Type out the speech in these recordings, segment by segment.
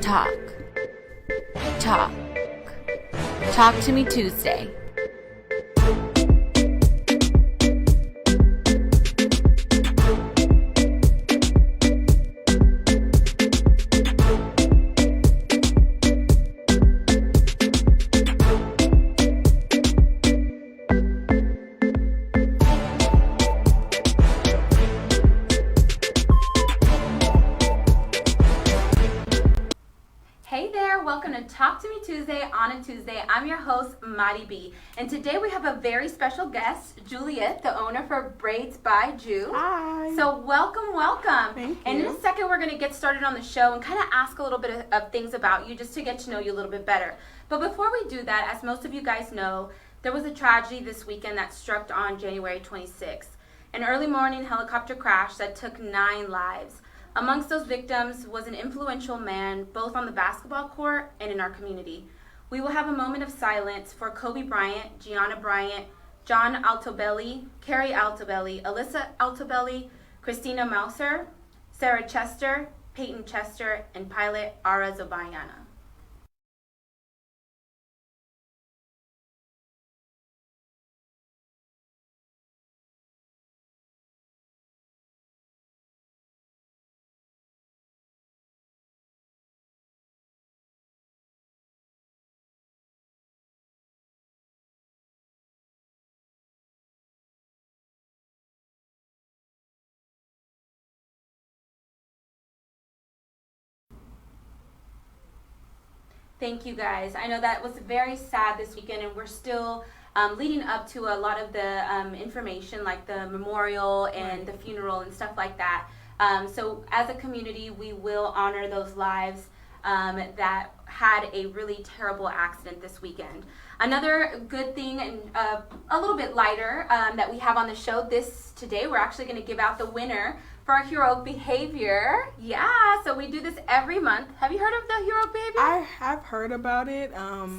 Talk. Talk. Talk to me Tuesday. Welcome to Talk to Me Tuesday on a Tuesday. I'm your host, Madi B. And today we have a very special guest, Juliet, the owner for Braids by Jue. Hi. So welcome. Thank you. And in a second, we're going to get started on the show and kind of ask a little bit of things about you just to get to know you a little bit better. But before we do that, as most of you guys know, there was a tragedy this weekend that struck on January 26th. An early morning helicopter crash that took 9 lives. Amongst those victims was an influential man, both on the basketball court and in our community. We will have a moment of silence for Kobe Bryant, Gianna Bryant, John Altobelli, Carrie Altobelli, Alyssa Altobelli, Christina Mauser, Sarah Chester, Peyton Chester, and pilot Ara Zobayana. Thank you guys. I know that was very sad this weekend, and we're still leading up to a lot of the information like the memorial and the funeral and stuff like that. So as a community, we will honor those lives that had a really terrible accident this weekend. Another good thing and a little bit lighter that we have on the show today, we're actually going to give out the winner for our heroic behavior. Yeah, so we do this every month. Have you heard of the heroic behavior? I have heard about it.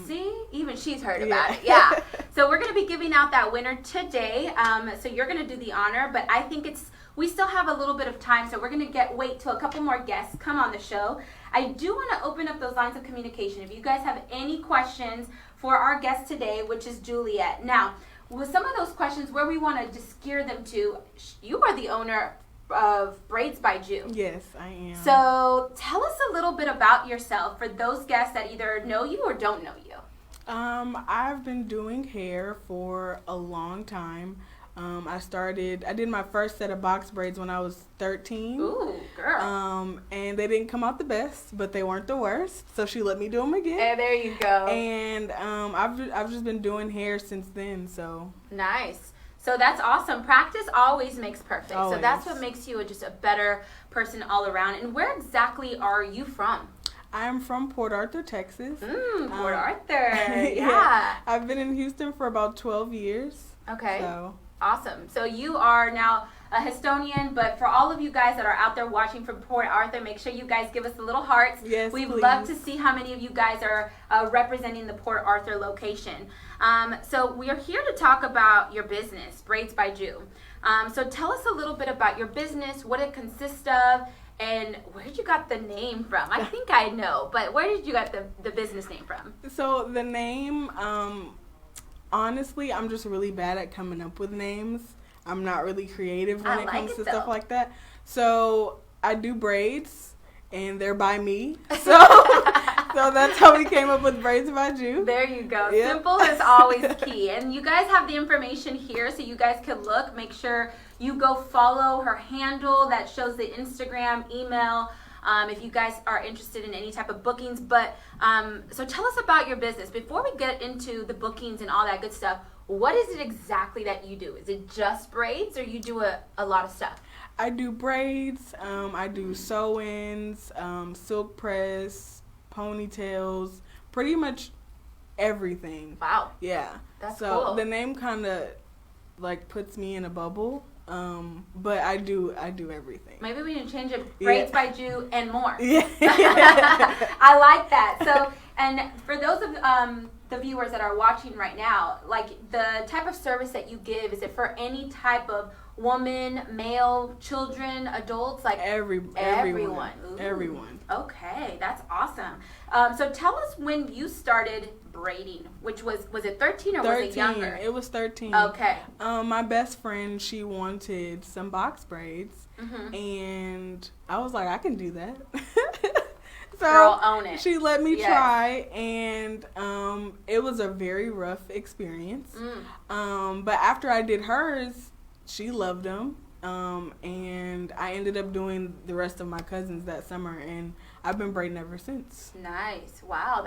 See, even she's heard about it. Yeah. So we're going to be giving out that winner today. So you're going to do the honor, but I think we still have a little bit of time, so we're going to wait till a couple more guests come on the show. I do want to open up those lines of communication. If you guys have any questions for our guest today, which is Juliet. Now, with some of those questions where we want to just gear them to, you are the owner of Braids by Jue. Yes, I am. So tell us a little bit about yourself for those guests that either know you or don't know you. I've been doing hair for a long time. I did my first set of box braids when I was 13. Ooh, girl. And they didn't come out the best, but they weren't the worst. So she let me do them again. Hey, there you go. And I've just been doing hair since then. So nice. So that's awesome. Practice always makes perfect. Always. So that's what makes you just a better person all around. And where exactly are you from? I'm from Port Arthur, Texas. Port Arthur. Yeah. Yeah. I've been in Houston for about 12 years. Okay. So. Awesome. So you are now a Houstonian, but for all of you guys that are out there watching from Port Arthur, make sure you guys give us the little hearts. Yes, We'd please. love to see how many of you guys are representing the Port Arthur location. So we are here to talk about your business, Braids by Jue. So tell us a little bit about your business, what it consists of, and where did you got the name from? I think I know, but where did you got the business name from? So the name, honestly, I'm just really bad at coming up with names. I'm not really creative when it comes to stuff like that. So I do braids, and they're by me. So that's how we came up with Braids by Jue. There you go. Yep. Simple is always key. And you guys have the information here so you guys can look. Make sure you go follow her handle that shows the Instagram, email, if you guys are interested in any type of bookings. But so tell us about your business. Before we get into the bookings and all that good stuff, what is it exactly that you do? Is it just braids, or you do a lot of stuff? I do braids, I do sew-ins, silk press, ponytails, pretty much everything. Wow. Yeah. That's so cool. The name kind of like puts me in a bubble. But I do everything. Maybe we can change it, Braids by Jue and more. Yeah. I like that. So, and for those of the viewers that are watching right now, like the type of service that you give, is it for any type of woman, male, children, adults, like everyone. Ooh. Everyone. Okay, that's awesome. So tell us when you started braiding, which was it 13 or 13. Was it younger? It was 13. Okay. My best friend, she wanted some box braids, and I was like, I can do that. So girl, own it. she let me try, and it was a very rough experience. But after I did hers, she loved them, and I ended up doing the rest of my cousins that summer, and I've been braiding ever since. Nice. Wow,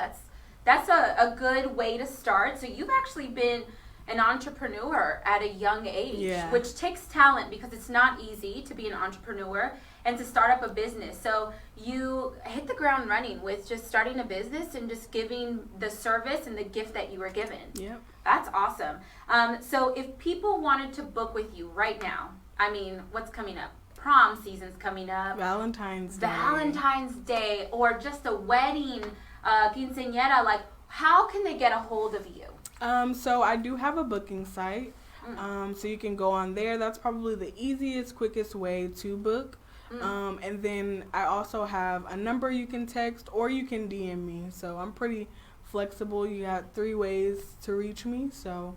that's a good way to start. So you've actually been an entrepreneur at a young age, which takes talent because it's not easy to be an entrepreneur and to start up a business. So you hit the ground running with just starting a business and just giving the service and the gift that you were given. Yep. That's awesome. So if people wanted to book with you right now, I mean, what's coming up? Prom season's coming up. Valentine's Day, or just a wedding, quinceañera, like how can they get a hold of you? So I do have a booking site. So you can go on there. That's probably the easiest, quickest way to book. And then I also have a number you can text or you can DM me. So I'm pretty flexible. You got 3 ways to reach me. So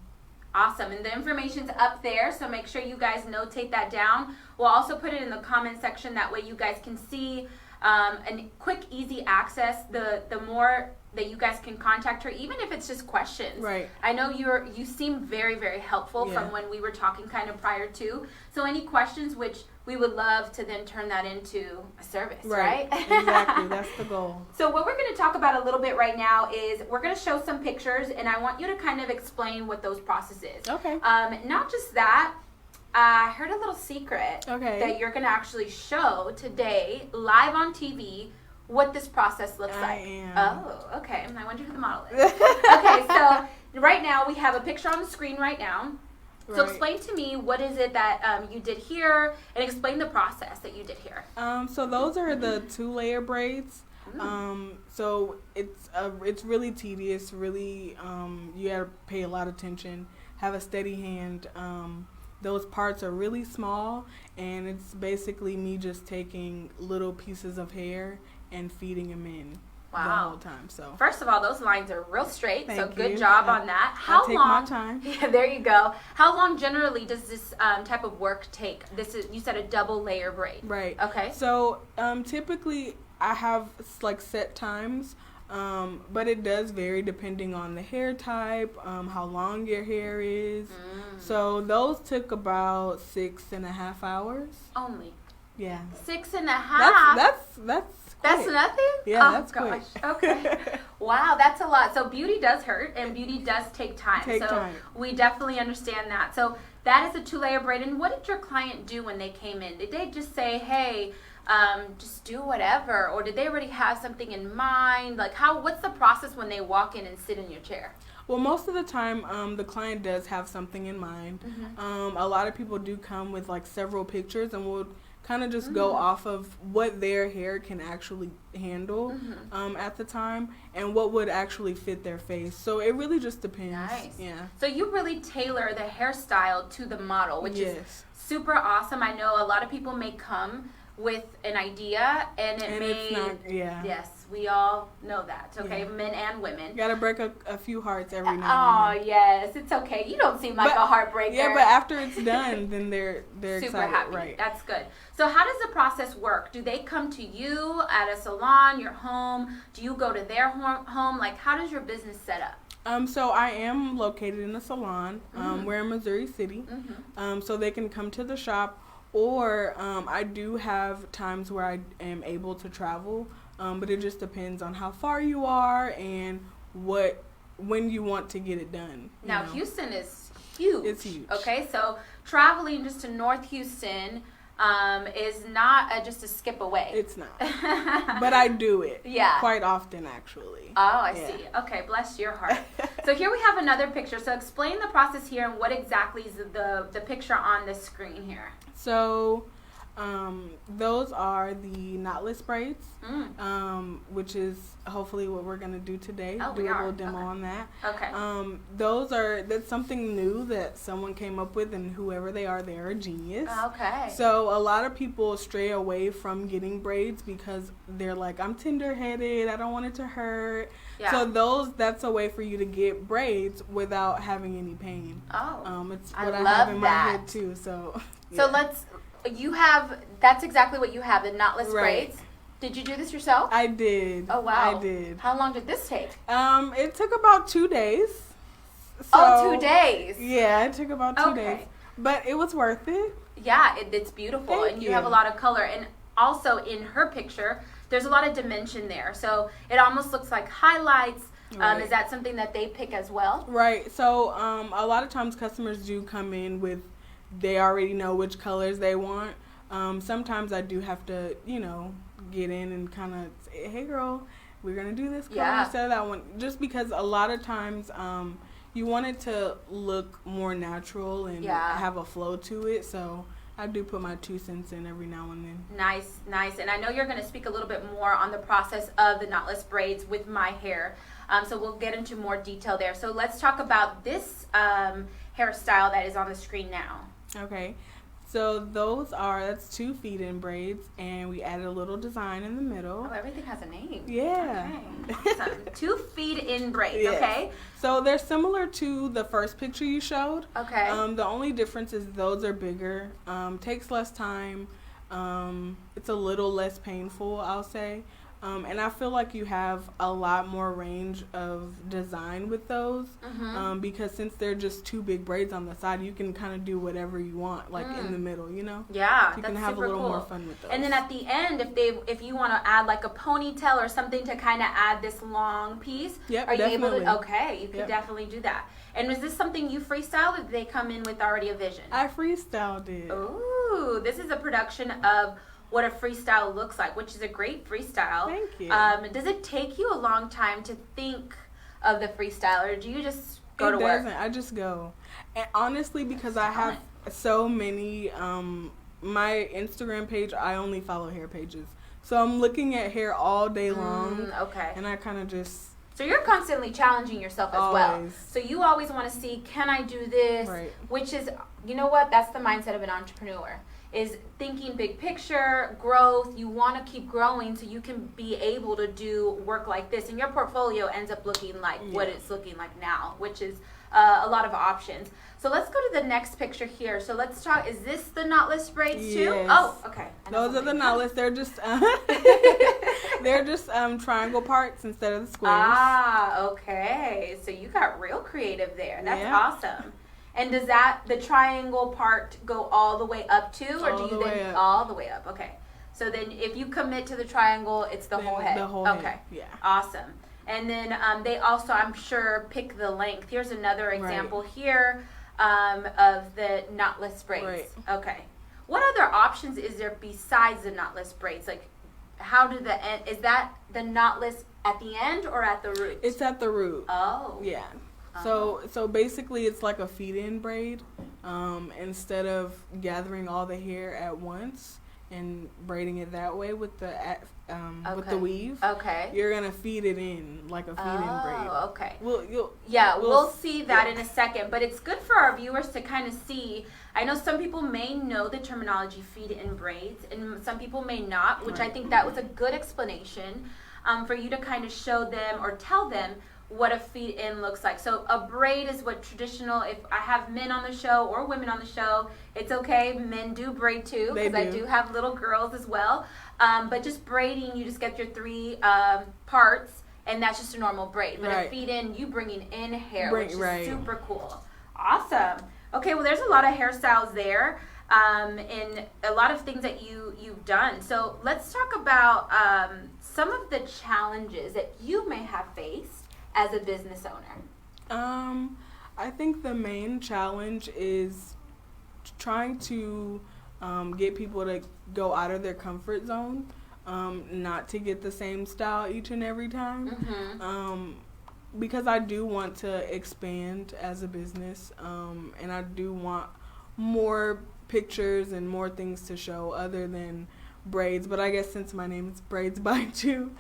awesome. And the information's up there, so make sure you guys notate that down. We'll also put it in the comment section. That way you guys can see and quick, easy access. The more that you guys can contact her, even if it's just questions. Right. I know you seem very, very helpful from when we were talking kind of prior to. So any questions, which we would love to then turn that into a service, right? Exactly. That's the goal. So what we're going to talk about a little bit right now is we're going to show some pictures, and I want you to kind of explain what those processes is. Okay. Not just that, I heard a little secret that you're going to actually show today live on TV what this process looks like. Oh, okay. I wonder who the model is. Okay, so right now we have a picture on the screen right now. So explain to me, what is it that you did here, and explain the process that you did here. So those are the 2-layer braids. So it's really tedious. Really, you have to pay a lot of attention. Have a steady hand. Those parts are really small, and it's basically me just taking little pieces of hair and feeding them in the whole time. So first of all, those lines are real straight. Thank good you. job on that. How I take long? my time. Yeah, there you go. How long generally does this type of work take? This is, you said, a double layer braid. Right. Okay. So typically I have like set times. But it does vary depending on the hair type, how long your hair is. So those took about 6.5 hours. Only. Yeah. 6.5. That's quick. nothing? Yeah, that's gosh. quick. Okay. Wow, that's a lot. So beauty does hurt, and beauty does take time. We definitely understand that. So that is a 2-layer braid. And what did your client do when they came in? Did they just say, hey, just do whatever, or did they already have something in mind? Like, what's the process when they walk in and sit in your chair? Well, most of the time, the client does have something in mind. A lot of people do come with like several pictures, and we'll kind of just go off of what their hair can actually handle at the time, and what would actually fit their face. So it really just depends. Nice. Yeah. So you really tailor the hairstyle to the model, which is super awesome. I know a lot of people may come with an idea, and it's not, yes, we all know that, okay? Men and women. You gotta break a few hearts every now and then. Oh, yes, it's okay. You don't seem like a heartbreaker. Yeah, but after it's done, then they're super excited. happy. Right. That's good. So how does the process work? Do they come to you at a salon, your home? Do you go to their home? Like, how does your business set up? So I am located in a salon. We're in Missouri City. So they can come to the shop, or I do have times where I am able to travel, but it just depends on how far you are and when you want to get it done. Now, Houston is huge. It's huge. Okay, so traveling just to North Houston is not just a skip away. It's not. But I do it. Yeah. Quite often, actually. Oh, I see. Okay, bless your heart. So here we have another picture. So explain the process here and what exactly is the picture on the screen here. So Those are the Knotless Braids, which is hopefully what we're gonna do today. Oh, do we a are. little demo on that. Okay. That's something new that someone came up with, and whoever they are a genius. Okay. So a lot of people stray away from getting braids because they're like, I'm tender-headed, I don't want it to hurt. Yeah. So that's a way for you to get braids without having any pain. Oh. It's I what I love have in my that. head too. So that's exactly what you have, the knotless Right. braids. Did you do this yourself? I did. Oh, wow. I did. How long did this take? It took about 2 days. Oh, 2 days. Yeah, it took about 2 Okay. days. But it was worth it. Yeah, it's beautiful. Thank and you you. have a lot of color. And also in her picture, there's a lot of dimension there. So it almost looks like highlights. Right. Is that something that they pick as well? Right. So a lot of times customers do come in with, they already know which colors they want. Sometimes I do have to, get in and kind of say, hey girl, we're going to do this color instead of that one. Just because a lot of times you want it to look more natural and have a flow to it. So I do put my 2 cents in every now and then. Nice, nice. And I know you're going to speak a little bit more on the process of the knotless braids with my hair. So we'll get into more detail there. So let's talk about this hairstyle that is on the screen now. Okay. So that's 2 feed-in braids, and we added a little design in the middle. Oh, everything has a name. Yeah. Okay. Awesome. 2 feed-in braids, Yes. okay? So they're similar to the first picture you showed. Okay. The only difference is those are bigger. Takes less time. It's a little less painful, I'll say. And I feel like you have a lot more range of design with those, because since they're just 2 big braids on the side, you can kind of do whatever you want, like in the middle, Yeah, you that's can have super a little cool. more fun with those. And then at the end, if you want to add like a ponytail or something to kind of add this long piece, Yep, are you definitely. able to? Okay, you could definitely do that. And is this something you freestyle, or did they come in with already a vision? I freestyled it. Ooh, this is a production of what a freestyle looks like, which is a great freestyle. Thank you. Does it take you a long time to think of the freestyle, or do you just go to work? I just go. And honestly, because I have so many, my Instagram page, I only follow hair pages. So I'm looking at hair all day long. Okay. And I kind of just... So you're constantly challenging yourself as well. Always. So you always want to see, can I do this? Right. Which is, you know what? That's the mindset of an entrepreneur. Is thinking big picture, growth. You want to keep growing so you can be able to do work like this. And your portfolio ends up looking like what it's looking like now, which is a lot of options. So let's go to the next picture here. So let's talk, is this the knotless braids too? Yes. Oh, okay. Those are the knotless. They're just triangle parts instead of the squares. Ah, okay. So you got real creative there. That's Yeah. awesome. And does the triangle part go all the way up too? Or All do you the way then up. all the way up? Okay. So then if you commit to the triangle, it's the whole head. The whole okay. head. Yeah. Awesome. And then they also, I'm sure, pick the length. Here's another example here of the knotless braids. Right. Okay. What other options is there besides the knotless braids? Like, how do is that the knotless at the end or at the root? It's at the root. Oh. Yeah. So basically it's like a feed-in braid. Instead of gathering all the hair at once and braiding it that way with the weave, you're gonna feed it in like a feed-in braid. Oh, okay. We'll see that in a second, but it's good for our viewers to kind of see. I know some people may know the terminology feed-in braids, and some people may not, which I think that was a good explanation for you to kind of show them or tell them what a feed-in looks like. So a braid is what traditional, if I have men on the show or women on the show, it's okay. Men do braid too, because I do have little girls as well. But just braiding, you just get your 3 parts, and that's just a normal braid. But a feed-in, you bringing in hair, which is super cool. Awesome. Okay, well, there's a lot of hairstyles there, and a lot of things that you've done. So let's talk about some of the challenges that you may have faced as a business owner. I think the main challenge is trying to get people to go out of their comfort zone, not to get the same style each and every time. Because I do want to expand as a business, and I do want more pictures and more things to show other than braids. But I guess since my name is Braids by Jue,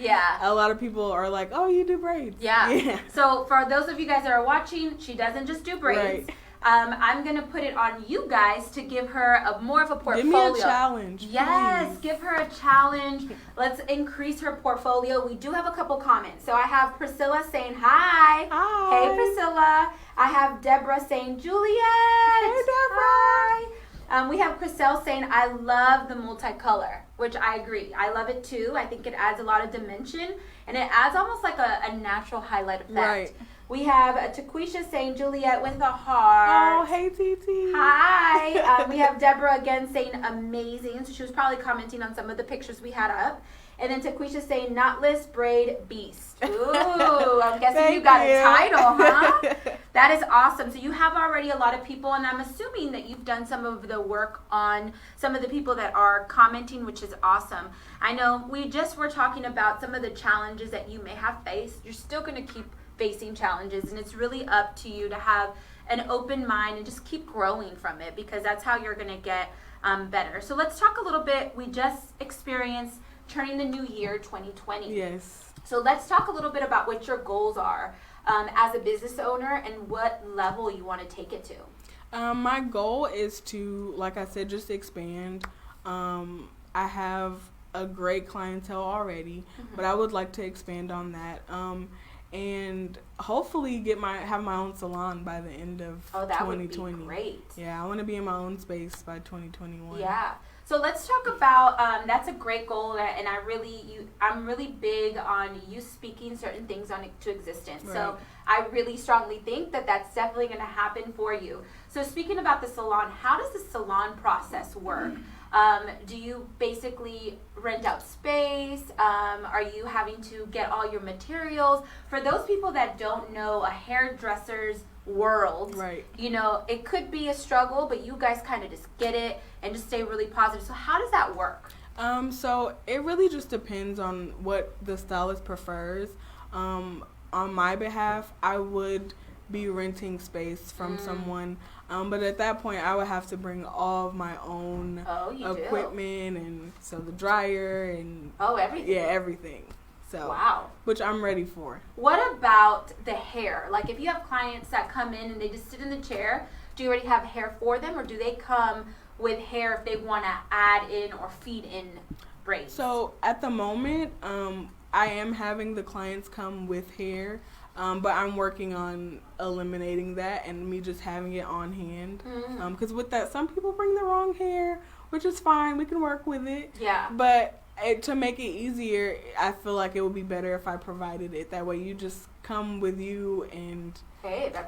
a lot of people are like, oh, you do braids. Yeah. So for those of you guys that are watching, she doesn't just do braids. I'm going to put it on you guys to give her more of a portfolio. Give me a challenge. Yes, please. give her a challenge. Let's increase her portfolio. We do have a couple comments. So I have Priscilla saying hi. Hi. Hey, Priscilla. I have Deborah saying Juliet. Hey, Deborah. Hi. We have Chriselle saying, I love the multicolor, which I agree. I love it too. I think it adds a lot of dimension, and it adds almost like a natural highlight effect. Right. We have Taquisha saying Juliet with a heart. Oh, hey, TT. Hi. We have Deborah again saying amazing. So she was probably commenting on some of the pictures we had up. And then Taquisha saying Knotless Braid Beast. Ooh, I'm guessing you got a title, huh? That is awesome. So you have already a lot of people, and I'm assuming that you've done some of the work on some of the people that are commenting, which is awesome. I know we just were talking about some of the challenges that you may have faced. You're still going to keep facing challenges, and it's really up to you to have an open mind and just keep growing from it, because that's how you're going to get better. So let's talk a little bit. We just experienced turning the new year 2020. Yes. So let's talk a little bit about what your goals are as a business owner and what level you want to take it to. My goal is to, like I said, just expand. I have a great clientele already, but I would like to expand on that. And hopefully have my own salon by the end of 2020. Would be great. Yeah, I want to be in my own space by 2021. Yeah. So let's talk about that's a great goal, and I'm really big on you speaking certain things to existence. Right. So I really strongly think that that's definitely going to happen for you. So speaking about the salon, how does the salon process work? Do you basically rent out space? Are you having to get all your materials? For those people that don't know a hairdresser's world, right, you know, it could be a struggle, but you guys kind of just get it and just stay really positive. So how does that work? So it really just depends on what the stylist prefers. On my behalf, I would be renting space from someone, but at that point I would have to bring all of my own equipment, and so the dryer and everything. Yeah, everything. So wow, which I'm ready for. What about the hair? Like if you have clients that come in and they just sit in the chair, do you already have hair for them, or do they come with hair if they want to add in or feed in braids? So at the moment, I am having the clients come with hair, but I'm working on eliminating that and me just having it on hand. Because with that, some people bring the wrong hair, which is fine. We can work with it. Yeah. But to make it easier, I feel like it would be better if I provided it. That way you just come with you and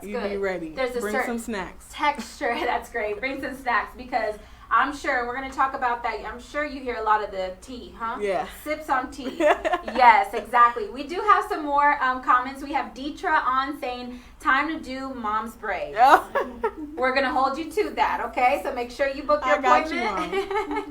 you be ready. Bring some snacks. Texture, that's great. Bring some snacks, because I'm sure we're going to talk about that. I'm sure you hear a lot of the tea, huh? Yeah. Sips on tea. Yes, exactly. We do have some more comments. We have Deetra on saying, time to do mom's braids. We're going to hold you to that, okay? So make sure you book your appointment.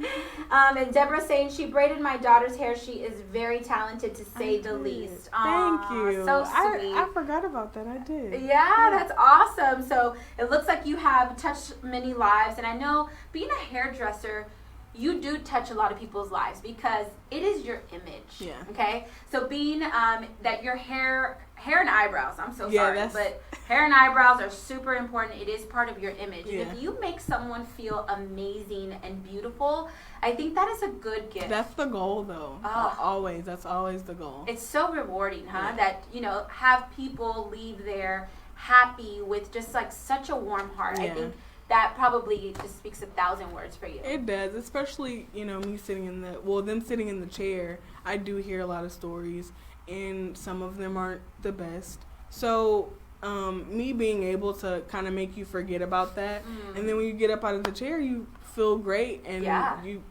And Deborah saying, she braided my daughter's hair. She is very talented, to say the least. Thank you. So sweet. I forgot about that. I did. Yeah, that's awesome. So it looks like you have touched many lives. And I know being a hairdresser, you do touch a lot of people's lives because it is your image. Yeah. Okay? So being that your hair and eyebrows, I'm so sorry, but hair and eyebrows are super important. It is part of your image. Yeah. And if you make someone feel amazing and beautiful, I think that is a good gift. That's the goal, though. Always. That's always the goal. It's so rewarding, huh? Yeah. That, you know, have people leave there happy with just like such a warm heart. Yeah. I think that probably just speaks 1,000 words for you. It does, especially, you know, them sitting in the chair. I do hear a lot of stories, and some of them aren't the best. So, me being able to kind of make you forget about that, and then when you get up out of the chair, you feel great, and you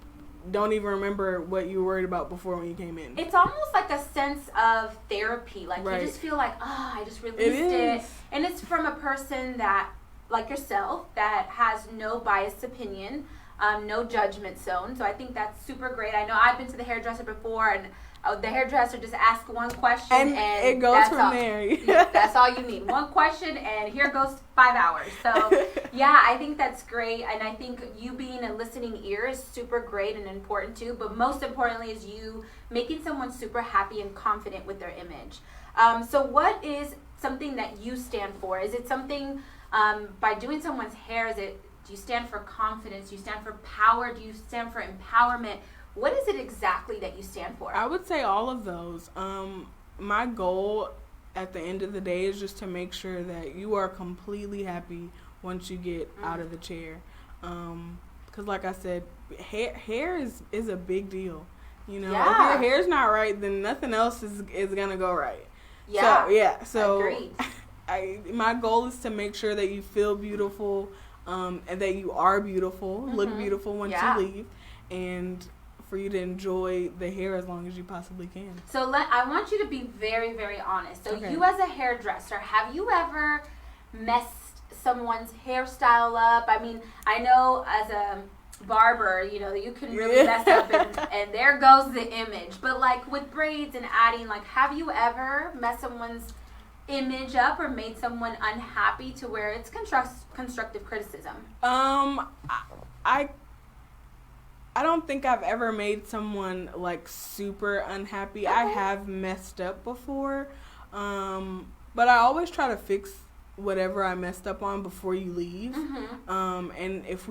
don't even remember what you were worried about before when you came in. It's almost like a sense of therapy. Like, you just feel like, I just released it. And it's from a person that, like yourself, that has no biased opinion, no judgment zone. So I think that's super great. I know I've been to the hairdresser before, and the hairdresser just asks one question and it goes from there. That's all you need. One question and here goes 5 hours. So yeah, I think that's great, and I think you being a listening ear is super great and important too, but most importantly is you making someone super happy and confident with their image. So what is something that you stand for? Is it something by doing someone's hair, do you stand for confidence? Do you stand for power? Do you stand for empowerment? What is it exactly that you stand for? I would say all of those. My goal at the end of the day is just to make sure that you are completely happy once you get out of the chair. Because like I said, hair is a big deal. You know, if your hair's not right, then nothing else is going to go right. Yeah. So Agreed. My goal is to make sure that you feel beautiful, and that you are beautiful, look beautiful once you leave, and for you to enjoy the hair as long as you possibly can. So I want you to be very, very honest. So you as a hairdresser, have you ever messed someone's hairstyle up? I mean, I know as a barber, you know, you can really mess up and there goes the image. But like with braids and adding, like, have you ever messed someone's image up or made someone unhappy to where it's constructive criticism? I don't think I've ever made someone like super unhappy. I have messed up before, but I always try to fix whatever I messed up on before you leave. And if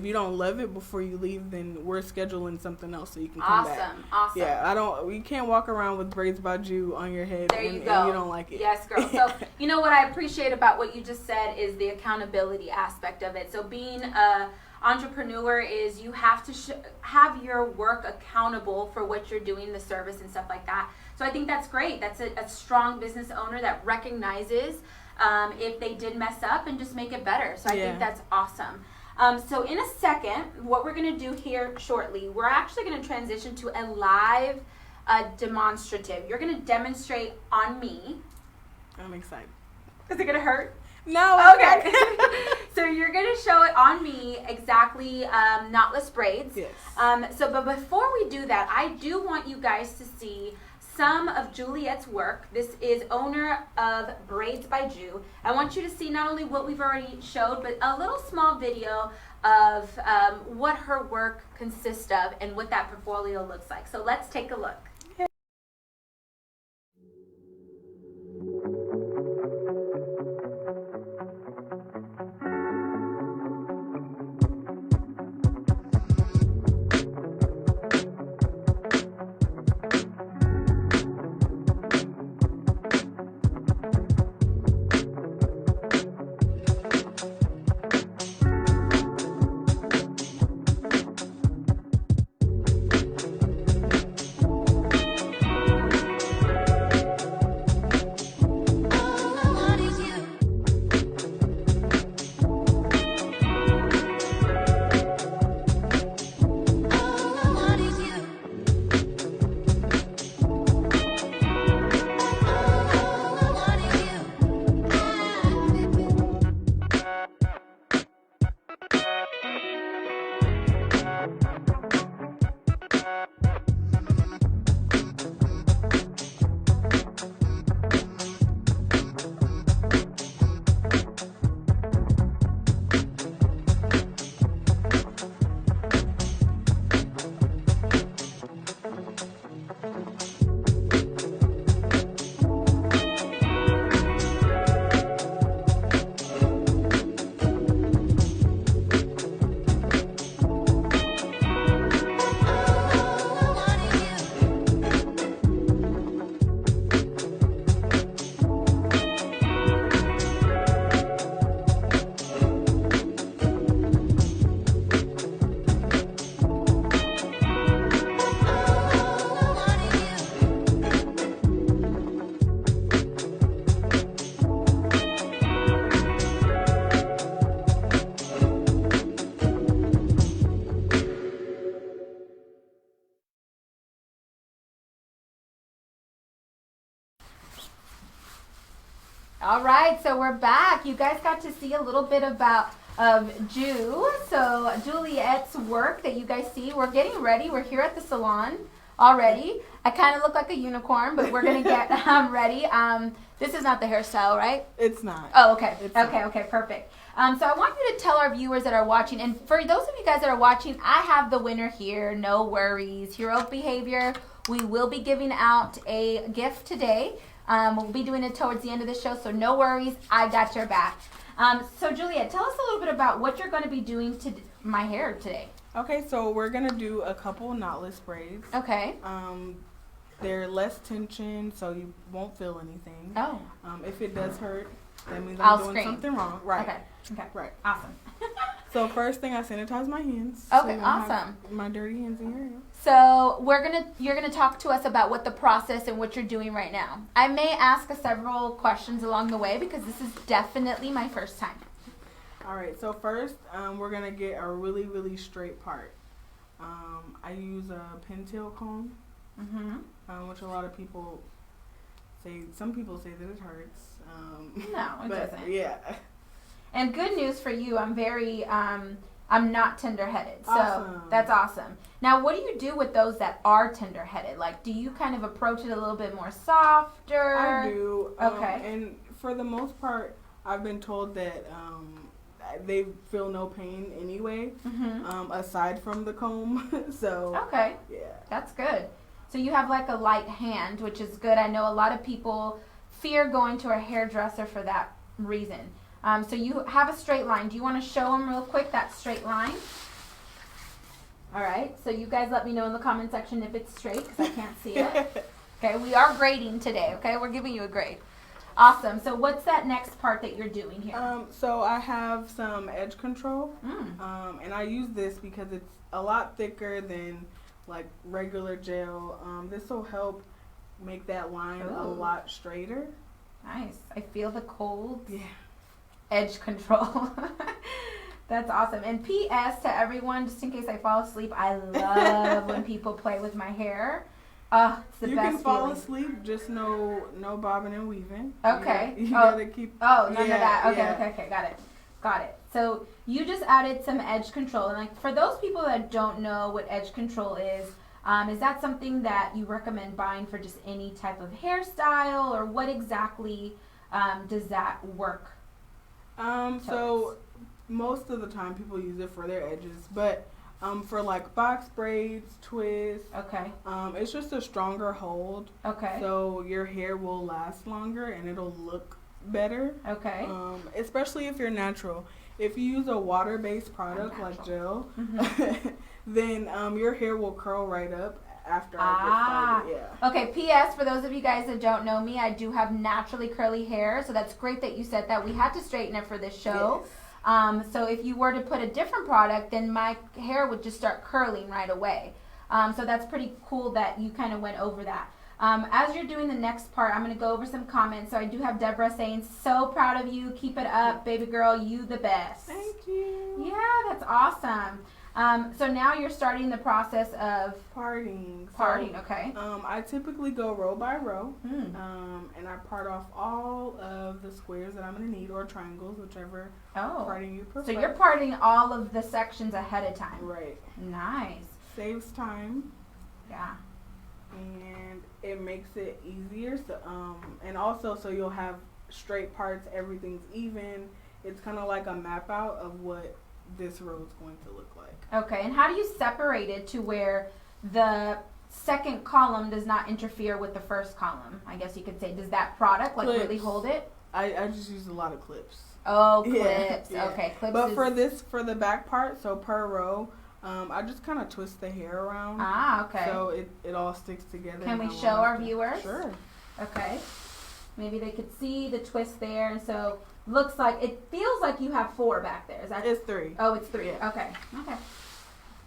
you don't love it before you leave, then we're scheduling something else so you can come back. Awesome. Yeah, you can't walk around with Braids by Jue on your head and you don't like it. Yes, girl. So, you know what I appreciate about what you just said is the accountability aspect of it. So being a entrepreneur is you have to have your work accountable for what you're doing, the service and stuff like that. So I think that's great. That's a strong business owner that recognizes if they did mess up and just make it better. So I think that's awesome. So in a second, what we're going to do here shortly, we're actually going to transition to a live demonstrative. You're going to demonstrate on me. I'm excited. Is it going to hurt? No. Okay. So you're going to show it on me exactly knotless braids. Yes. But before we do that, I do want you guys to see some of Juliet's work. This is owner of Braids by Jue. I want you to see not only what we've already showed, but a little small video of what her work consists of and what that portfolio looks like. So let's take a look. All right, so we're back. You guys got to see a little bit of Jue. So Juliet's work that you guys see. We're getting ready. We're here at the salon. already. I kind of look like a unicorn, but we're going to get ready. This is not the hairstyle, right? It's not. Oh, okay. It's okay, not. okay, perfect. So I want you to tell our viewers that are watching, and for those of you guys that are watching, I have the winner here. No worries. Heroic behavior. We will be giving out a gift today. We'll be doing it towards the end of the show, so no worries. I got your back. So Juliet, tell us a little bit about what you're going to be doing to my hair today. Okay, so we're gonna do a couple knotless braids. Okay. They're less tension, so you won't feel anything. Oh. If it does hurt, that means I'll I'm doing scream. something wrong. Right. Okay. Okay. Right. Awesome. So first thing, I sanitize my hands. Okay, so you don't awesome. have my dirty hands in your hair. So you're gonna talk to us about what the process and what you're doing right now. I may ask several questions along the way because this is definitely my first time. All right. So first, we're gonna get a really, really straight part. I use a pintail comb, which a lot of people say. Some people say that it hurts. No, it doesn't. Yeah. And good news for you, I'm very I'm not tender-headed, so Awesome. that's awesome. Now, what do you do with those that are tender-headed? Like, do you kind of approach it a little bit more softer? I do. Okay. And for the most part, I've been told that they feel no pain anyway, aside from the comb. So Okay. yeah. That's good. So you have like a light hand, which is good. I know a lot of people fear going to a hairdresser for that reason. So you have a straight line. Do you want to show them real quick that straight line? All right. So you guys let me know in the comment section if it's straight because I can't see it. Okay. We are grading today. Okay. We're giving you a grade. Awesome. So what's that next part that you're doing here? So I have some edge control, and I use this because it's a lot thicker than like regular gel. This will help make that line a lot straighter. Nice. I feel the cold. Yeah. Edge control. That's awesome. And P.S. to everyone, just in case I fall asleep, I love when people play with my hair. It's the you best can fall feeling. asleep, just no bobbing and weaving. Okay. You gotta keep. Oh, none of yeah, that. Okay, yeah. okay, got it. So you just added some edge control, and like for those people that don't know what edge control is that something that you recommend buying for just any type of hairstyle, or what exactly does that work? So most of the time people use it for their edges, but for like box braids, twists, Okay. it's just a stronger hold. Okay. So your hair will last longer and it'll look better. Okay. Especially if you're natural. If you use a water-based product like gel, then your hair will curl right up after I get started. Yeah. Okay, P.S. for those of you guys that don't know me, I do have naturally curly hair, so that's great that you said that. We had to straighten it for this show. Yes. So if you were to put a different product, then my hair would just start curling right away. So that's pretty cool that you kind of went over that. As you're doing the next part, I'm going to go over some comments. So I do have Deborah saying, so proud of you. Keep it up, baby girl. You the best. Thank you. Yeah, that's awesome. So now you're starting the process of parting. Okay. I typically go row by row, and I part off all of the squares that I'm going to need, or triangles, whichever parting you prefer. So you're parting all of the sections ahead of time. Right. Nice. Saves time. Yeah. And it makes it easier. So, and also, so you'll have straight parts. Everything's even. It's kind of like a map out of what this row is going to look like. Okay, and how do you separate it to where the second column does not interfere with the first column? I guess you could say. Does that product like really hold it? I just use a lot of clips. Oh, clips. Yeah. Okay, clips. But for the back part, so per row, I just kind of twist the hair around. Okay. So it all sticks together. Can we show our viewers? Sure. Okay. Maybe they could see the twist there, and so looks like it feels like you have 4 back there. Is that? It's 3. Oh, it's 3. Yeah. Okay.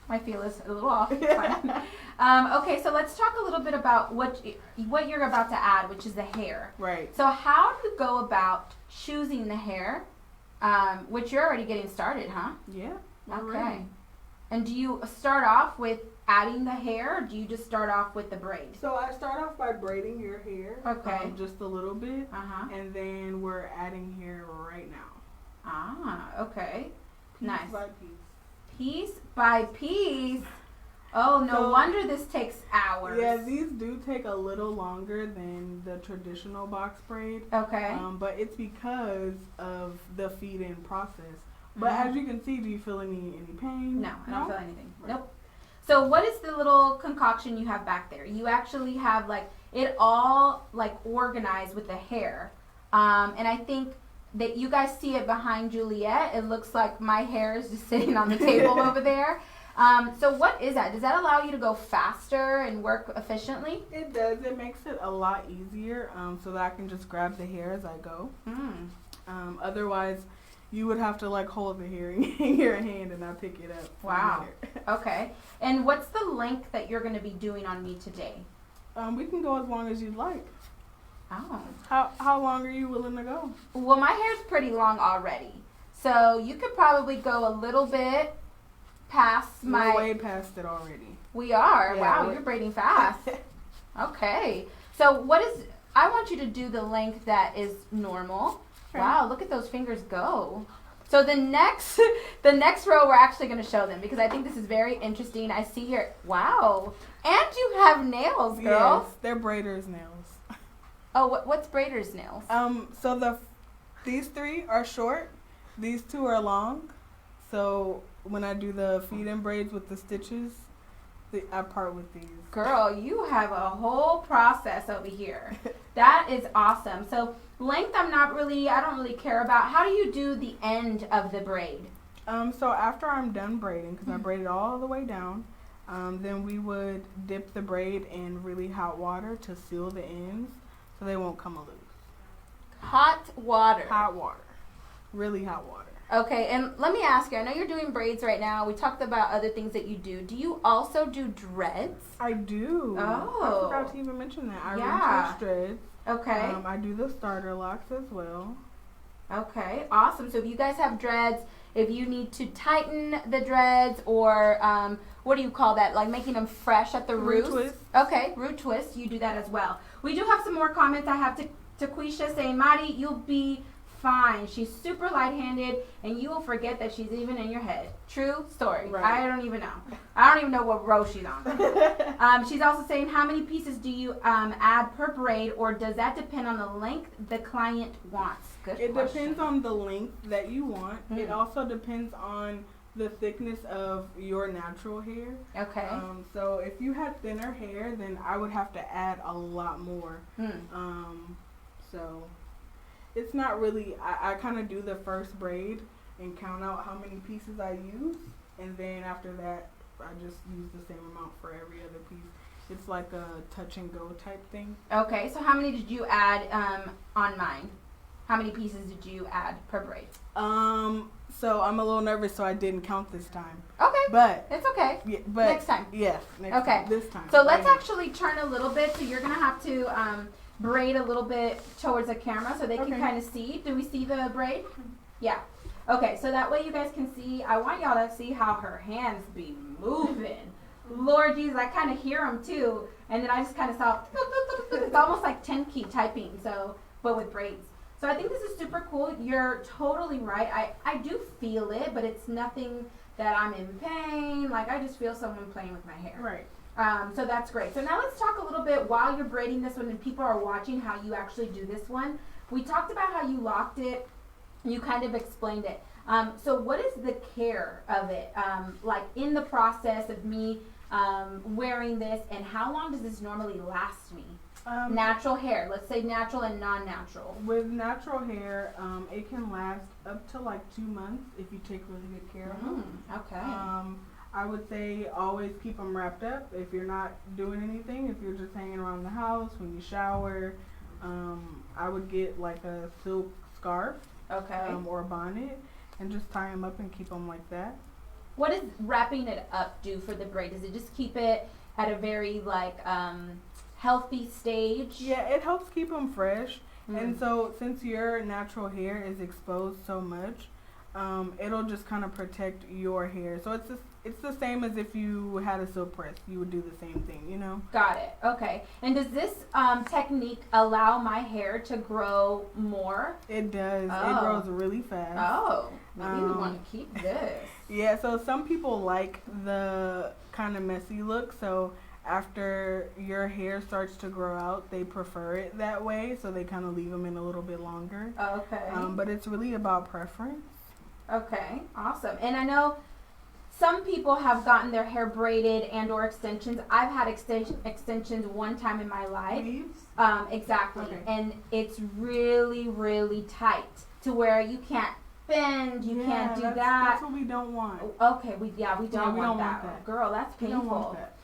My feel is a little off. It's fine. Okay, so let's talk a little bit about what you're about to add, which is the hair. Right. So how do you go about choosing the hair? Which you're already getting started, huh? Yeah. Okay. Ready. And do you start off with adding the hair, or do you just start off with the braid? So I start off by braiding your hair. Okay. Just a little bit. Uh-huh. And then we're adding hair right now. Okay. Piece Nice. by piece. Piece by piece. Oh, no So, wonder this takes hours. Yeah, these do take a little longer than the traditional box braid. Okay. But it's because of the feed-in process. But as you can see, do you feel any pain? No, I don't feel anything. Right. Nope. So what is the little concoction you have back there? You actually have like it all like organized with the hair. And I think that you guys see it behind Juliet. It looks like my hair is just sitting on the table over there. So what is that? Does that allow you to go faster and work efficiently? It does. It makes it a lot easier so that I can just grab the hair as I go. Otherwise, you would have to like hold the hair in your hand and I pick it up. Wow. Okay. And what's the length that you're going to be doing on me today? We can go as long as you'd like. Oh. How long are you willing to go? Well, my hair's pretty long already. So you could probably go a little bit past my... We're way past it already. We are? Yeah, wow, you're braiding fast. Okay. So what is... I want you to do the length that is normal. Okay. Wow, look at those fingers go. So the next row we're actually going to show them because I think this is very interesting. I see here... Wow. And you have nails, girl. Yes, they're braider's nails. Oh, what's braider's nails? So these three are short. These two are long. So when I do the feed-in braids with the stitches, I part with these. Girl, you have a whole process over here. That is awesome. So length, I don't really care about. How do you do the end of the braid? So after I'm done braiding, because I braided all the way down, then we would dip the braid in really hot water to seal the ends so they won't come loose. Hot water. Hot water. Really hot water. Okay, and let me ask you, I know you're doing braids right now. We talked about other things that you do. Do you also do dreads? I do. Oh. I forgot to even mention that. I retouch dreads. Okay. I do the starter locks as well. Okay, awesome. So if you guys have dreads, if you need to tighten the dreads or what do you call that? Like making them fresh at the roots? Root twist. Okay, root twist. You do that as well. We do have some more comments. I have Taquisha saying, Mari, you'll be fine. She's super light-handed and you will forget that she's even in your head. True story. Right. I don't even know what row she's on. She's also saying, how many pieces do you add per braid, or does that depend on the length the client wants? Good question. It depends on the length that you want. It also depends on the thickness of your natural hair. Okay. So if you had thinner hair, then I would have to add a lot more. So it's not really, I kind of do the first braid and count out how many pieces I use, and then after that I just use the same amount for every other piece. It's like a touch and go type thing. Okay, so how many did you add on mine? How many pieces did you add per braid? So I'm a little nervous, so I didn't count this time. Okay. But it's okay. Yeah, but next time. Yes. Next time. This time. So let's actually turn a little bit. So you're gonna have to braid a little bit towards the camera so they can kind of see. Do we see the braid? Yeah. Okay. So that way you guys can see. I want y'all to see how her hands be moving. Lord Jesus, I kind of hear them too, and then I just kind of saw. It's almost like 10-key typing. So, but with braids. So I think this is super cool. You're totally right. I do feel it, but it's nothing that I'm in pain. Like I just feel someone playing with my hair. Right. So that's great. So now let's talk a little bit while you're braiding this one and people are watching how you actually do this one. We talked about how you locked it. You kind of explained it. So what is the care of it? Like in the process of me wearing this, and how long does this normally last me? Natural hair. Let's say natural and non-natural. With natural hair, it can last up to like 2 months if you take really good care of them. Okay. I would say always keep them wrapped up if you're not doing anything. If you're just hanging around the house when you shower, I would get like a silk scarf, or a bonnet, and just tie them up and keep them like that. What does wrapping it up do for the braid? Does it just keep it at a very like healthy stage? Yeah, it helps keep them fresh. And so since your natural hair is exposed so much, it'll just kind of protect your hair. So it's just it's the same as if you had a silk press. You would do the same thing, you know? Got it. Okay. And does this technique allow my hair to grow more? It does. Oh. It grows really fast. Oh, maybe we want to keep this. Yeah, so some people like the kind of messy look, so after your hair starts to grow out, they prefer it that way, so they kind of leave them in a little bit longer. Okay. But it's really about preference. Okay, awesome. And I know some people have gotten their hair braided and or extensions. I've had extensions one time in my life. Weaves? Exactly. Okay. And it's really, really tight to where you can't bend, you can't do that. That's what we don't want. Okay, we don't want that. Girl, that's painful. We don't want that.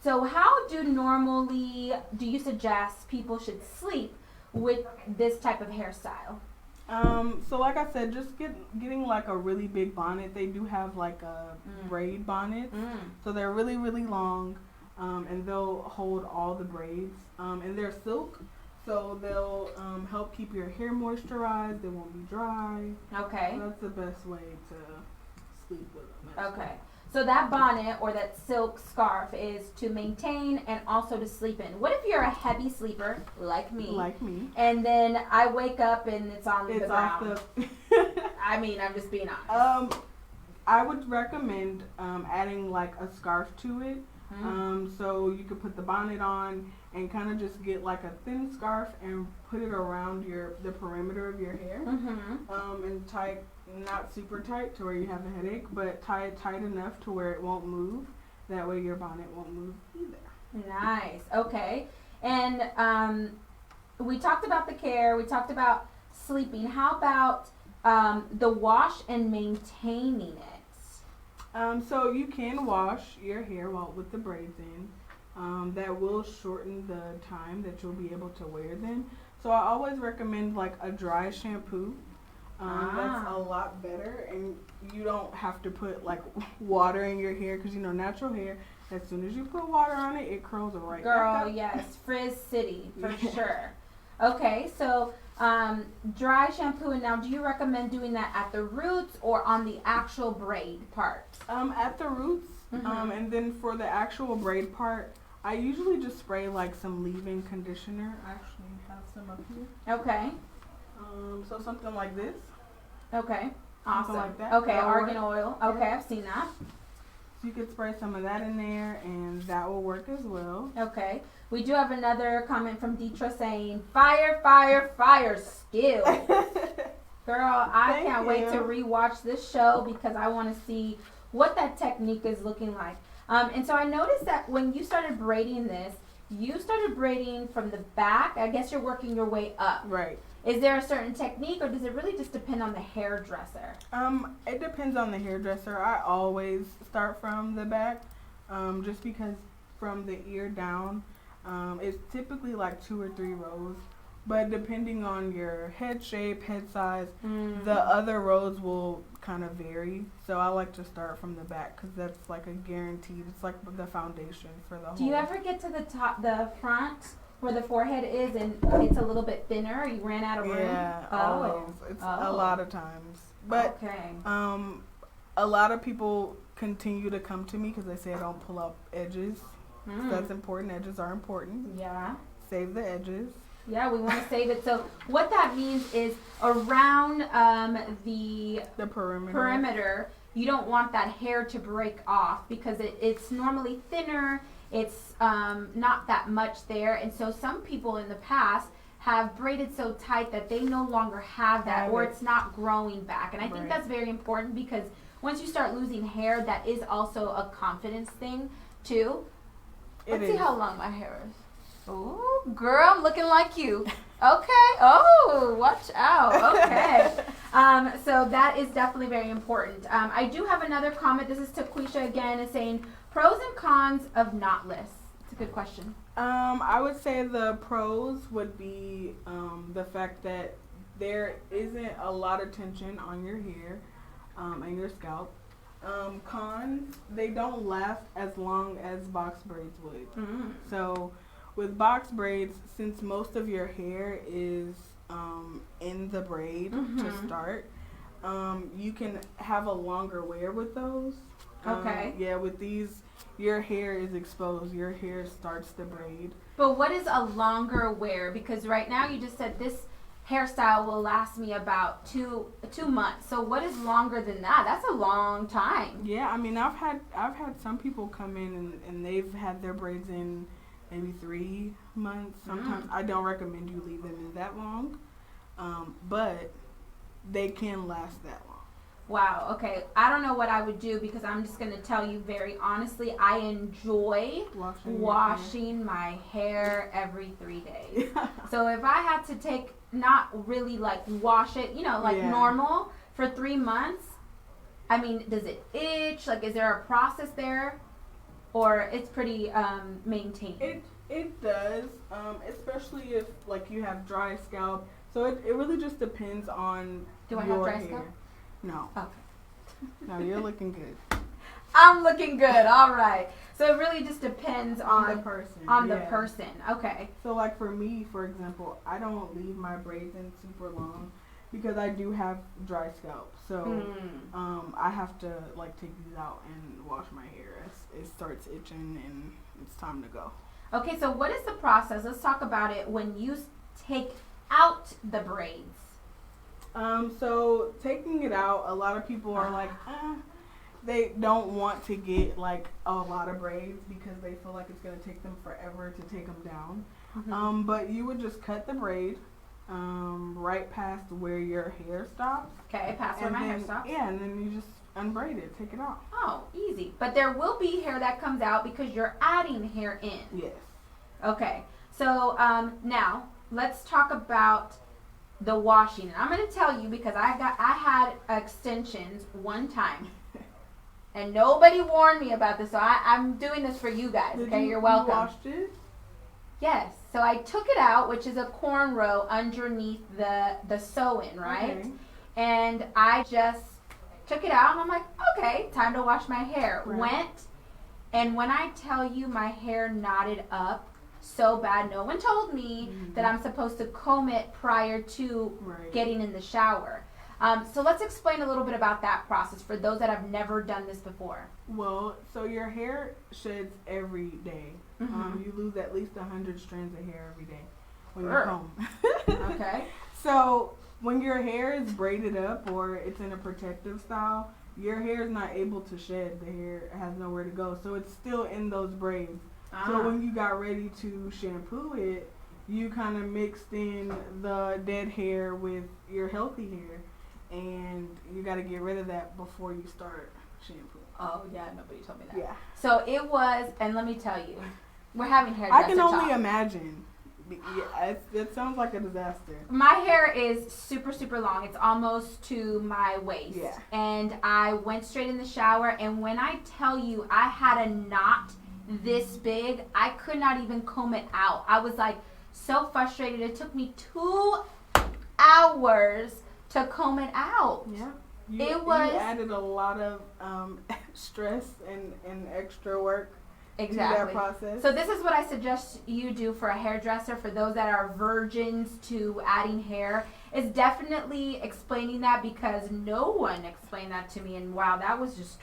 So how do you suggest people should sleep with this type of hairstyle? So like I said, just getting like a really big bonnet. They do have like a braid bonnet, so they're really, really long, and they'll hold all the braids, and they're silk, so they'll help keep your hair moisturized. They won't be dry. Okay. So that's the best way to sleep with them. Okay. So that bonnet or that silk scarf is to maintain and also to sleep in. What if you're a heavy sleeper like me? Like me. And then I wake up and it's on the ground. I mean, I'm just being honest. I would recommend adding like a scarf to it. So you could put the bonnet on and kind of just get like a thin scarf and put it around the perimeter of your hair. And tie not super tight to where you have a headache, but tie it tight enough to where it won't move. That way your bonnet won't move either. Nice. Okay. And we talked about the care. We talked about sleeping. How about the wash and maintaining it? So you can wash your hair with the braids in. That will shorten the time that you'll be able to wear them. So I always recommend like a dry shampoo. That's a lot better, and you don't have to put like water in your hair because natural hair, as soon as you put water on it, it curls right back up. Yes, Frizz City for sure. Okay, so dry shampoo, and now do you recommend doing that at the roots or on the actual braid part? At the roots, and then for the actual braid part, I usually just spray like some leave-in conditioner. I actually have some up here. Okay. So something like this. Okay. Awesome. Like that. Okay, argan oil. Okay, I've seen that. So you could spray some of that in there, and that will work as well. Okay. We do have another comment from Deetra saying, fire, fire, fire skills. Girl, I can't wait to rewatch this show because I want to see what that technique is looking like. And so I noticed that when you started braiding this, you started braiding from the back. I guess you're working your way up. Right. Is there a certain technique, or does it really just depend on the hairdresser? It depends on the hairdresser. I always start from the back, just because from the ear down, it's typically like 2 or 3 rows. But depending on your head shape, head size, the other rows will kind of vary. So I like to start from the back because that's like a guaranteed. It's like the foundation for the whole. Do you ever get to the front where the forehead is and it's a little bit thinner? You ran out of room? Yeah, always. It's a lot of times. But a lot of people continue to come to me because they say I don't pull up edges. So that's important. Edges are important. Yeah. Save the edges. Yeah, we want to save it. So what that means is around the perimeter, you don't want that hair to break off because it's normally thinner. It's not that much there. And so some people in the past have braided so tight that they no longer have that, or it's not growing back. And I think that's very important because once you start losing hair, that is also a confidence thing too. Let's see how long my hair is. Ooh, girl, I'm looking like you. Okay. Oh, watch out. Okay. So that is definitely very important. I do have another comment. This is Taquisha again, is saying pros and cons of knotless. It's a good question. I would say the pros would be the fact that there isn't a lot of tension on your hair and your scalp. Cons, they don't last as long as box braids would. So with box braids, since most of your hair is in the braid to start, you can have a longer wear with those. Okay. Yeah, with these, your hair is exposed. Your hair starts to braid. But what is a longer wear? Because right now you just said this hairstyle will last me about two months. So what is longer than that? That's a long time. Yeah, I mean, I've had some people come in and they've had their braids in maybe 3 months. Sometimes I don't recommend you leave them in that long, but they can last that long. Wow, okay. I don't know what I would do because I'm just going to tell you very honestly, I enjoy washing my hair every 3 days. So if I had to take, not really like wash it, normal for 3 months, I mean, does it itch? Like, is there a process there? Or it's pretty maintained? It does, especially if like you have dry scalp. So it really just depends on Do I your have dry hair. scalp? No. Okay. No, you're looking good. I'm looking good. All right. So it really just depends on the person. the person. Okay. So like for me, for example, I don't leave my braids in super long because I do have dry scalp. So I have to like take these out and wash my hair as it starts itching and it's time to go. Okay, so what is the process? Let's talk about it when you take out the braids. So taking it out, a lot of people are like, they don't want to get like a lot of braids because they feel like it's going to take them forever to take them down. But you would just cut the braid right past where your hair stops. Okay, past where my hair stops. Yeah, and then you just unbraid it, take it out. Oh, easy. But there will be hair that comes out because you're adding hair in. Yes. Okay, so now let's talk about the washing. And I'm going to tell you because I had extensions one time. And nobody warned me about this, so I'm doing this for you guys. Okay, you're welcome. You washed it? Yes. So I took it out, which is a cornrow underneath the sew-in, right? Okay. And I just took it out, and I'm like, okay, time to wash my hair. Right. Went, and when I tell you my hair knotted up so bad, no one told me that I'm supposed to comb it prior to getting in the shower. So let's explain a little bit about that process for those that have never done this before. Well, so your hair sheds every day. You lose at least 100 strands of hair every day when you comb. Okay. So when your hair is braided up or it's in a protective style, your hair is not able to shed. The hair has nowhere to go. So it's still in those braids. So when you got ready to shampoo it, you kind of mixed in the dead hair with your healthy hair. And you got to get rid of that before you start shampooing. Oh, yeah, nobody told me that. Yeah. So it was, and let me tell you, we're having hairdresser I can only talk. Imagine. Yeah, it sounds like a disaster. My hair is super, super long. It's almost to my waist. Yeah. And I went straight in the shower, and when I tell you I had a knot this big, I could not even comb it out. I was like so frustrated. It took me 2 hours to comb it out. Yeah. You added a lot of stress and extra work to that process. So this is what I suggest you do for a hairdresser for those that are virgins to adding hair, is definitely explaining that because no one explained that to me, and wow, that was just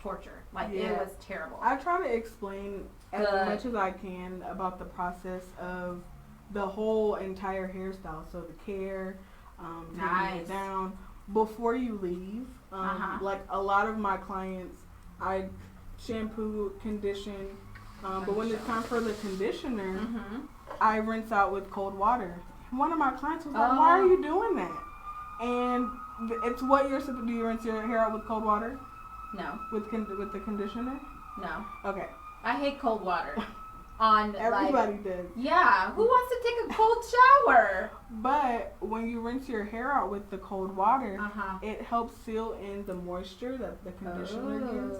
torture. Like it was terrible. I try to explain as much as I can about the process of the whole entire hairstyle. So the care, taking it down before you leave. Like a lot of my clients, I shampoo, condition, but when it's time for the conditioner, I rinse out with cold water. One of my clients was like, "Why are you doing that?" And it's what you're supposed to do. You rinse your hair out with cold water? No. With the conditioner? No. Okay. I hate cold water. Everybody does. Yeah. Who wants to take a cold shower? But when you rinse your hair out with the cold water, it helps seal in the moisture that the conditioner gives.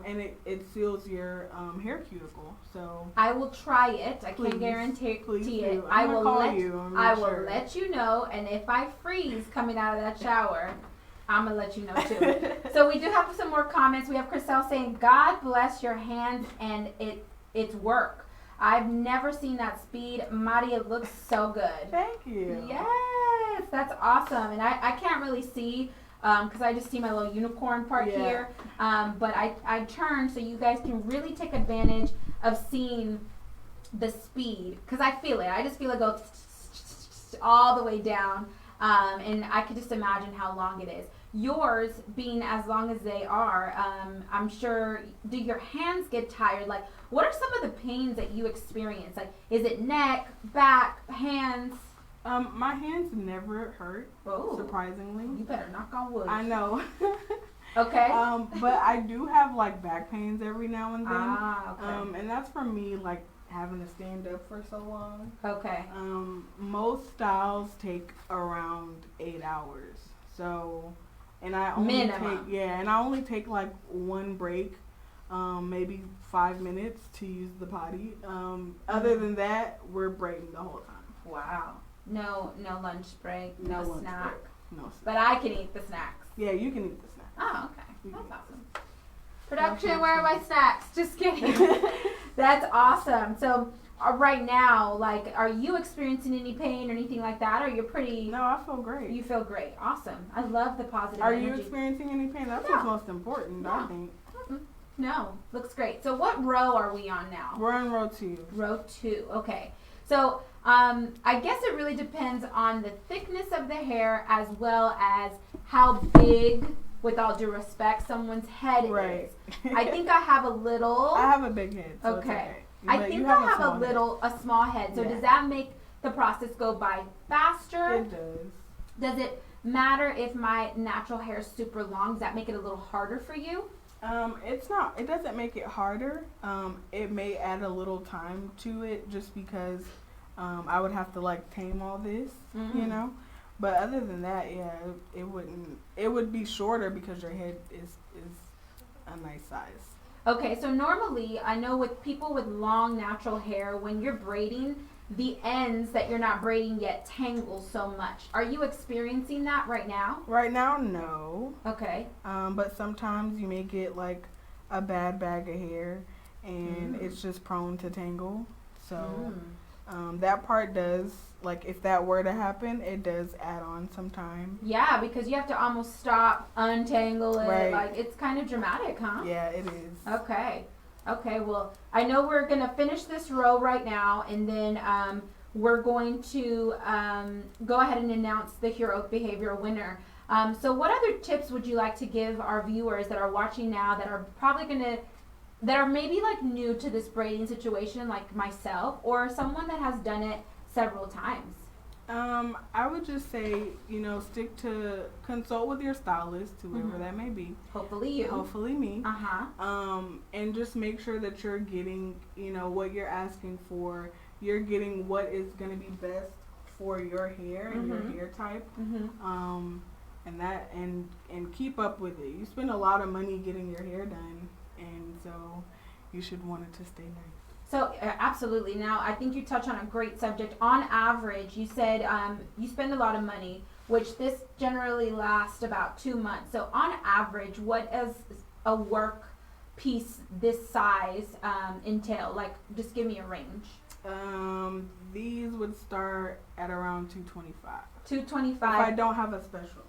And it seals your hair cuticle. So I will try it. I can't guarantee it. I will let you know, and if I freeze coming out of that shower, I'm going to let you know too. So we do have some more comments. We have Chriselle saying, "God bless your hands and it's work. I've never seen that speed. Madi, it looks so good." Thank you. Yes, that's awesome. And I can't really see because I just see my little unicorn part here. But I turn so you guys can really take advantage of seeing the speed, because I feel it. I just feel it go all the way down, and I could just imagine how long it is. Yours being as long as they are, I'm sure, do your hands get tired? Like, what are some of the pains that you experience? Like, is it neck, back, hands? My hands never hurt, surprisingly. You better knock on wood. I know. Okay. But I do have, like, back pains every now and then. Okay. And that's from me, like, having to stand up for so long. Okay. Most styles take around 8 hours. So, and I only take like one break, maybe 5 minutes to use the potty. Other than that, we're braiding the whole time. Wow. No lunch break, no snack. No snack. But I can eat the snacks. Yeah, you can eat the snacks. Oh, okay. That's awesome. Production, where are my snacks? Just kidding. That's awesome. So, right now, like, are you experiencing any pain or anything like that? Or you're pretty... No, I feel great. You feel great. Awesome. I love the positive energy. energy. Are you experiencing any pain? That's what's most important, I think. No. Looks great. So, what row are we on now? We're on row 2. Row 2. Okay. So, I guess it really depends on the thickness of the hair as well as how big, with all due respect, someone's head is. I think I have a little... I have a big head, so it's okay. I think I have a small head. So does that make the process go by faster? It does. Does it matter if my natural hair is super long? Does that make it a little harder for you? It's not. It doesn't make it harder. It may add a little time to it just because I would have to, like, tame all this, you know? But other than that, yeah, it wouldn't. It would be shorter because your head is a nice size. Okay, so normally, I know with people with long natural hair, when you're braiding, the ends that you're not braiding yet tangle so much. Are you experiencing that right now? Right now, no. Okay. But sometimes you may get, like, a bad bag of hair, and it's just prone to tangle. So that part does, like, if that were to happen, it does add on some time. Yeah, because you have to almost stop, untangle it. Right. Like, it's kind of dramatic, huh? Yeah, it is. Okay. Okay, well, I know we're going to finish this row right now, and then we're going to go ahead and announce the Hero Behavior winner. So what other tips would you like to give our viewers that are watching now that are probably going to, that are maybe, like, new to this braiding situation, like myself, or someone that has done it several times? I would just say, you know, consult with your stylist, whoever that may be. Hopefully you. Hopefully me. Uh-huh. And just make sure that you're getting, you know, what you're asking for. You're getting what is going to be best for your hair and your hair type. And keep up with it. You spend a lot of money getting your hair done, and so you should want it to stay nice. So, absolutely. Now, I think you touched on a great subject. On average, you said you spend a lot of money, which this generally lasts about 2 months. So, on average, what does a work piece this size entail? Like, just give me a range. These would start at around $225. $225. If I don't have a special.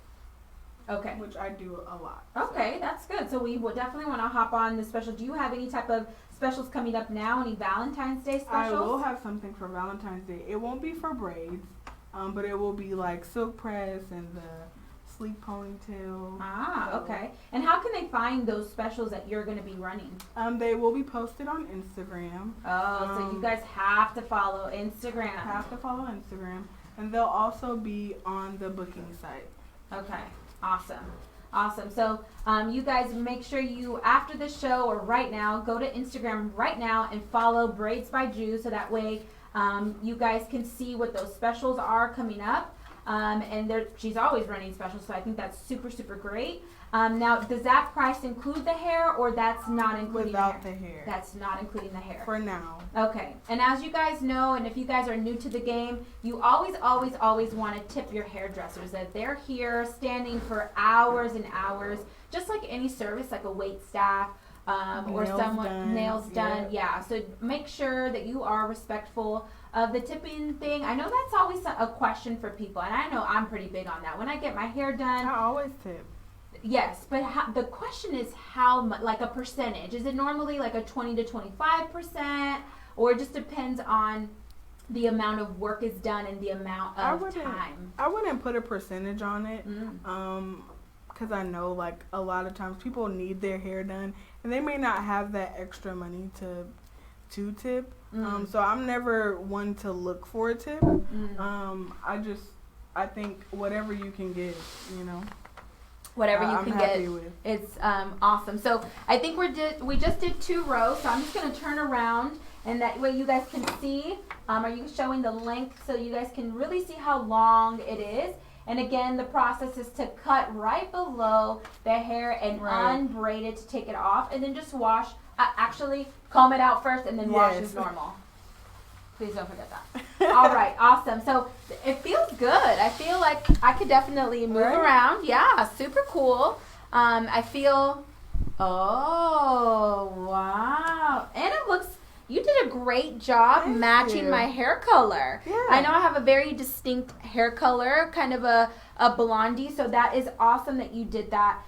Okay. Which I do a lot. Okay, that's good. So we will definitely want to hop on the special. Do you have any type of specials coming up now? Any Valentine's Day specials? I will have something for Valentine's Day. It won't be for braids, but it will be like silk press and the sleek ponytail. Ah, okay. And how can they find those specials that you're going to be running? They will be posted on Instagram. Oh, so you guys have to follow Instagram. Have to follow Instagram. And they'll also be on the booking site. Okay. Awesome. Awesome. So you guys make sure you, after the show or right now, go to Instagram right now and follow Braids by Jue, so that way you guys can see what those specials are coming up. And she's always running specials, so I think that's super, super great. Now, does that price include the hair, or that's not including Without the hair? the hair. That's not including the hair. For now. Okay. And as you guys know, and if you guys are new to the game, you always, always, always want to tip your hairdressers, that they're here standing for hours and hours, just like any service, like a wait staff, or someone nails done. Yeah. So make sure that you are respectful of the tipping thing. I know that's always a question for people, and I know I'm pretty big on that. When I get my hair done, I always tip. Yes, but the question is how much, like a percentage. Is it normally like a 20 to 25%, or it just depends on the amount of work is done and the amount of time? I wouldn't put a percentage on it, because I know like a lot of times people need their hair done, and they may not have that extra money to tip. So I'm never one to look for a tip. I think whatever you can get, you know. Whatever you can get, with. It's awesome. So I think we just did 2 rows. So I'm just gonna turn around, and that way you guys can see. Are you showing the length so you guys can really see how long it is? And again, the process is to cut right below the hair and unbraid it to take it off, and then just wash. Actually, comb it out first, and then wash as normal. Please don't forget that. All right, awesome. So it feels good. I feel like I could definitely move around. Yeah, super cool. I feel, oh, wow. And it looks, you did a great job matching my hair color. Yeah. I know I have a very distinct hair color, kind of a blondie, so that is awesome that you did that.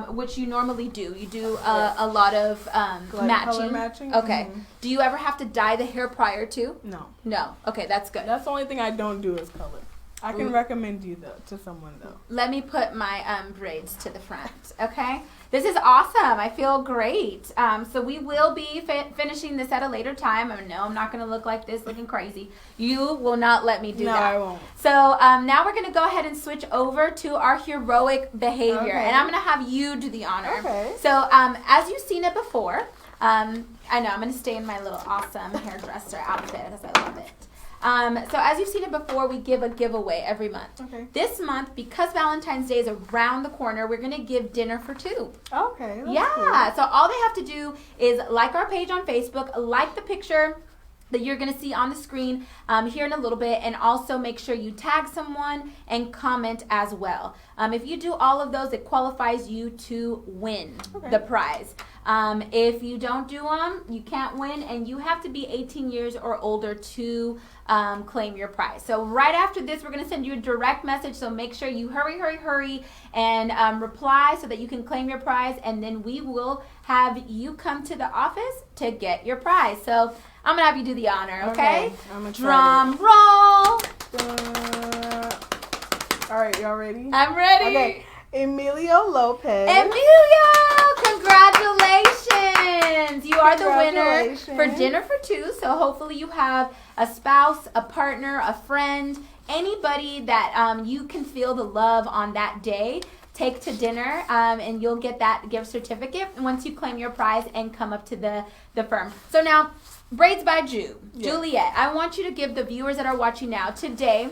Which you normally do. You do a lot of matching. Okay. Do you ever have to dye the hair prior to? No. No. Okay, that's good. That's the only thing I don't do is color. I can recommend you to someone though. Let me put my braids to the front. Okay. This is awesome. I feel great. So we will be finishing this at a later time. No, I'm not going to look like this looking crazy. You will not let me do that. No, I won't. So now we're going to go ahead and switch over to our heroic behavior. And I'm going to have you do the honor. Okay. So as you've seen it before, I know I'm going to stay in my little awesome hairdresser outfit because I love it. So as you've seen it before, we give a giveaway every month. Okay. This month, because Valentine's Day is around the corner, we're going to give dinner for 2. Okay. Yeah. Cool. So all they have to do is like our page on Facebook, like the picture that you're going to see on the screen here in a little bit, and also make sure you tag someone and comment as well. If you do all of those, it qualifies you to win the prize. If you don't do them, you can't win, and you have to be 18 years or older to claim your prize. So right after this, we're going to send you a direct message, so make sure you hurry and reply so that you can claim your prize, and then we will have you come to the office to get your prize. So I'm going to have you do the honor, okay? I'm excited. Drum roll. All right, y'all ready? I'm ready. Okay. Emilio Lopez. Emilio, congratulations. You are the winner for dinner for 2. So hopefully you have a spouse, a partner, a friend, anybody that you can feel the love on that day. Take to dinner, and you'll get that gift certificate once you claim your prize and come up to the firm. So now, Braids by Jue. Yes. Juliet, I want you to give the viewers that are watching now today,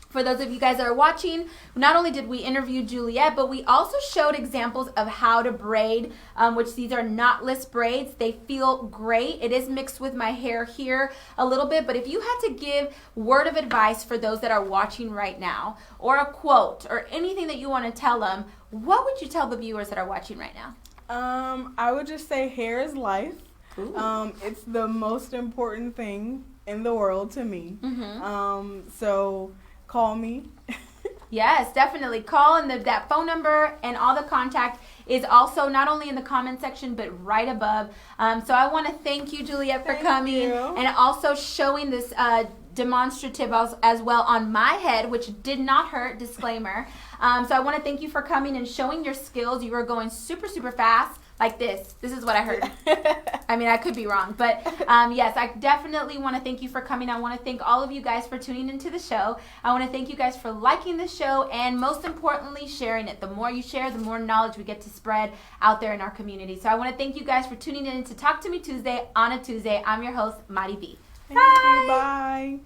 for those of you guys that are watching, not only did we interview Juliet, but we also showed examples of how to braid, which these are knotless braids. They feel great. It is mixed with my hair here a little bit, but if you had to give word of advice for those that are watching right now, or a quote, or anything that you want to tell them, what would you tell the viewers that are watching right now? I would just say hair is life. It's the most important thing in the world to me. So call me. Yes, definitely. Call, and that phone number and all the contact is also not only in the comment section, but right above. So I want to thank you, Juliet, for coming and also showing this demonstrative as well on my head, which did not hurt, disclaimer. So I want to thank you for coming and showing your skills. You were going super, super fast. Like this. This is what I heard. I mean, I could be wrong. But yes, I definitely want to thank you for coming. I want to thank all of you guys for tuning into the show. I want to thank you guys for liking the show and most importantly, sharing it. The more you share, the more knowledge we get to spread out there in our community. So I want to thank you guys for tuning in to Talk to Me Tuesday on a Tuesday. I'm your host, Mari B. Thank you. Bye.